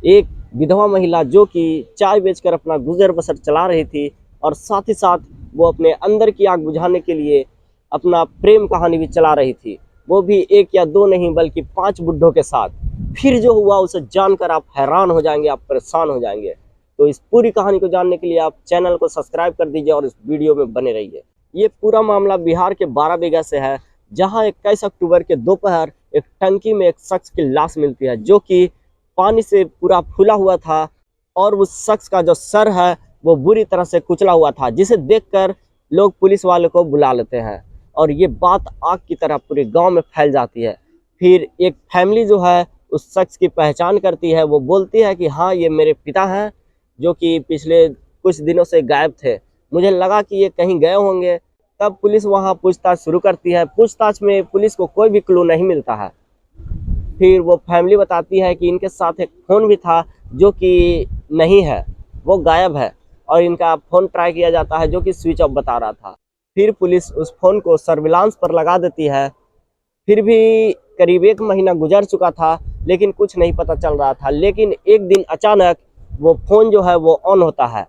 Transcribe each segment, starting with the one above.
एक विधवा महिला जो कि चाय बेचकर अपना गुजर बसर चला रही थी और साथ ही साथ वो अपने अंदर की आग बुझाने के लिए अपना प्रेम कहानी भी चला रही थी, वो भी एक या दो नहीं बल्कि 5 बुड्ढों के साथ। फिर जो हुआ उसे जानकर आप हैरान हो जाएंगे, आप परेशान हो जाएंगे। तो इस पूरी कहानी को जानने के लिए आप चैनल को सब्सक्राइब कर दीजिए और इस वीडियो में बने रहिए। ये पूरा मामला बिहार के बाराबंकी से है, जहां 21 अक्टूबर के दोपहर एक टंकी में एक शख्स की लाश मिलती है जो कि पानी से पूरा फूला हुआ था और उस शख्स का जो सर है वो बुरी तरह से कुचला हुआ था, जिसे देखकर लोग पुलिस वाले को बुला लेते हैं और ये बात आग की तरह पूरे गांव में फैल जाती है। फिर एक फैमिली जो है उस शख्स की पहचान करती है, वो बोलती है कि हाँ ये मेरे पिता हैं जो कि पिछले कुछ दिनों से गायब थे, मुझे लगा कि ये कहीं गए होंगे। तब पुलिस वहाँ पूछताछ शुरू करती है। पूछताछ में पुलिस को कोई भी क्लू नहीं मिलता है। फिर वो फैमिली बताती है कि इनके साथ एक फ़ोन भी था जो कि नहीं है, वो गायब है और इनका फ़ोन ट्राई किया जाता है जो कि स्विच ऑफ बता रहा था। फिर पुलिस उस फ़ोन को सर्विलांस पर लगा देती है। फिर भी करीब 1 महीना गुजर चुका था लेकिन कुछ नहीं पता चल रहा था। लेकिन एक दिन अचानक वो फ़ोन जो है वो ऑन होता है।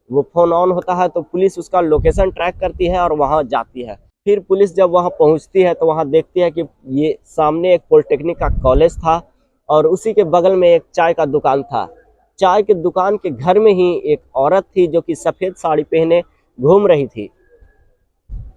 वो फ़ोन ऑन होता है तो पुलिस उसका लोकेशन ट्रैक करती है और वहाँ जाती है। फिर पुलिस जब वहाँ पहुँचती है तो वहाँ देखती है कि ये सामने एक पॉलिटेक्निक का कॉलेज था और उसी के बगल में एक चाय का दुकान था। चाय के दुकान के घर में ही एक औरत थी जो कि सफ़ेद साड़ी पहने घूम रही थी।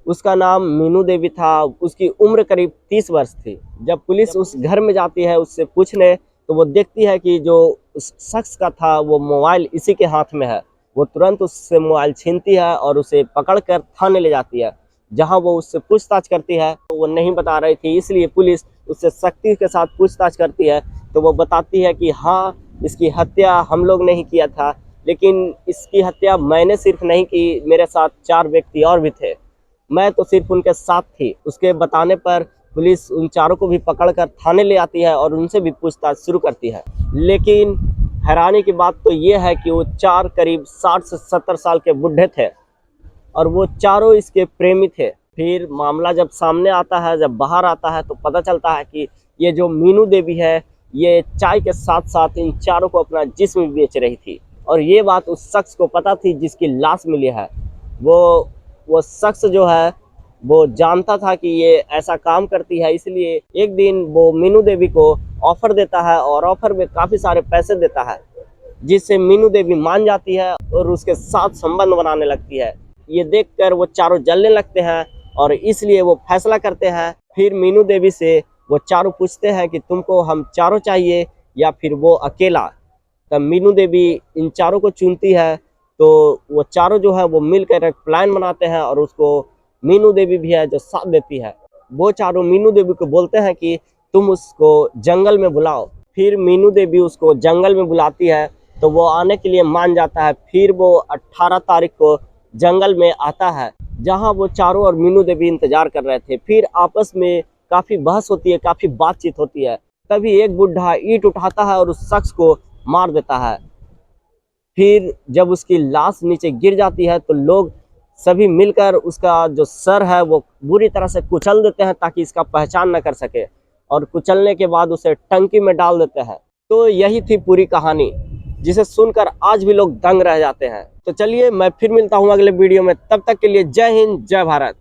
उसका नाम मीनू देवी था। उसकी उम्र करीब 30 वर्ष थी। जब पुलिस उस घर में जाती है उससे पूछने, तो वो देखती है कि जो उस शख्स का था वो मोबाइल इसी के हाथ में है। वो तुरंत उससे मोबाइल छीनती है और उसे पकड़कर थाने ले जाती है, जहां वो उससे पूछताछ करती है तो वो नहीं बता रही थी, इसलिए पुलिस उससे सख्ती के साथ पूछताछ करती है। तो वो बताती है कि हाँ इसकी हत्या हम लोग नहीं किया था, लेकिन इसकी हत्या मैंने सिर्फ नहीं की, मेरे साथ 4 व्यक्ति और भी थे, मैं तो सिर्फ उनके साथ थी। उसके बताने पर पुलिस उन चारों को भी पकड़कर थाने ले आती है और उनसे भी पूछताछ शुरू करती है। लेकिन हैरानी की बात तो ये है कि वो 4 करीब 60 से 70 साल के बुढ़े थे और वो चारों इसके प्रेमी थे। फिर मामला जब सामने आता है, जब बाहर आता है तो पता चलता है कि ये जो मीनू देवी है ये चाय के साथ साथ इन चारों को अपना जिस्म बेच रही थी और ये बात उस शख्स को पता थी जिसकी लाश मिली है। वो शख्स जो है वो जानता था कि ये ऐसा काम करती है, इसलिए एक दिन वो मीनू देवी को ऑफर देता है और ऑफर में काफ़ी सारे पैसे देता है, जिससे मीनू देवी मान जाती है और उसके साथ संबंध बनाने लगती है। ये देखकर वो चारों जलने लगते हैं और इसलिए वो फैसला करते हैं। फिर मीनू देवी से वो चारों पूछते हैं कि तुमको हम चारों चाहिए या फिर वो अकेला। तब मीनू देवी इन चारों को चुनती है, तो वो चारों जो है वो मिलकर एक प्लान बनाते हैं और उसको मीनू देवी भी है जो साथ देती है। वो चारों मीनू देवी को बोलते हैं कि तुम उसको जंगल में बुलाओ। फिर मीनू देवी उसको जंगल में बुलाती है तो वो आने के लिए मान जाता है। फिर वो 18 तारीख को जंगल में आता है, जहां वो चारों और मीनू देवी इंतजार कर रहे थे। फिर आपस में काफ़ी बहस होती है, काफ़ी बातचीत होती है। तभी एक बुढ़ा ईंट उठाता है और उस शख्स को मार देता है। फिर जब उसकी लाश नीचे गिर जाती है तो लोग सभी मिलकर उसका जो सर है वो बुरी तरह से कुचल देते हैं ताकि इसका पहचान न कर सके, और कुचलने के बाद उसे टंकी में डाल देते हैं। तो यही थी पूरी कहानी, जिसे सुनकर आज भी लोग दंग रह जाते हैं। तो चलिए मैं फिर मिलता हूँ अगले वीडियो में, तब तक के लिए जय हिंद जय भारत।